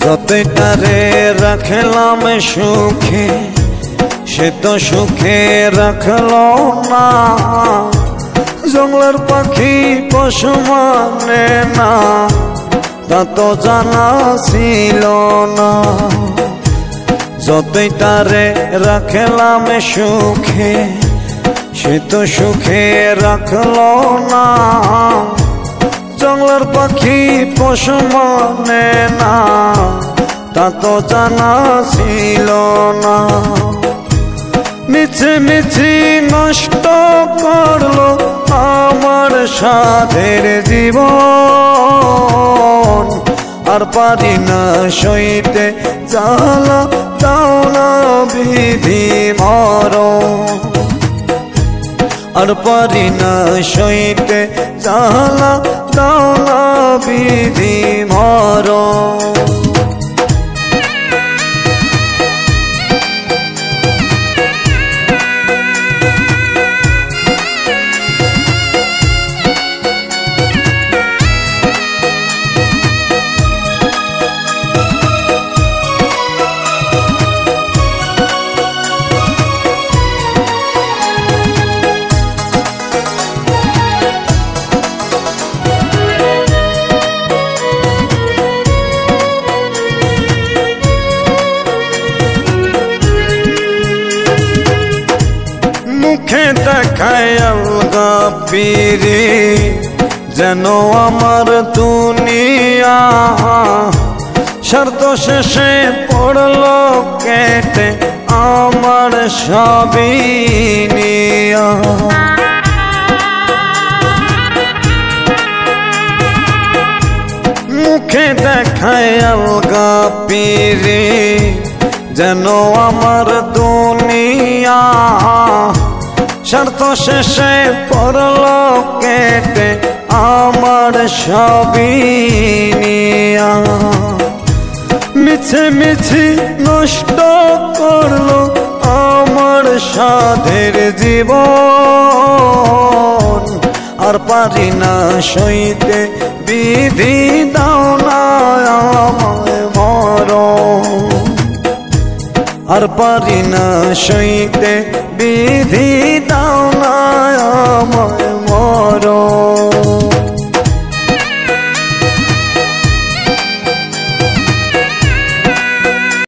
যতই তারে রাখলাম সুখে সে তো সুখে রাখলো না। জঙ্গলের পাখি পশু মানে না তা তো জানা ছিল না। যতই তারে রাখলাম সুখে সে তো সুখে রাখলো না। জঙ্গলের পাখি পশু মানে না তা তো জানা ছিল না। মিছে মিছি নষ্ট করলো আমার সাধের জীবন। আর পারি না সইতে জ্বালা দাও না বিধি মরণ। আর পারি না সইতে জ্বালা দাও না বিধি মরণ। মুখে দেখায় আলগা পীরে যেন আমার দুনিয়া। শর্ত শেষে পড়লো কেটে আমার সবই নিয়া। মুখে দেখায় আলগা পীরে যেন আমার দুনিয়া। শর্ত শেষে পড়লো কেটে আমার সবই নিয়া। মিছে মিছি নষ্ট করলো আমার সাধের জীবন। আর পারি না সইতে বিধি দাও না আমায় মরণ। আর পারি না সইতে বিধি দাও না আমায়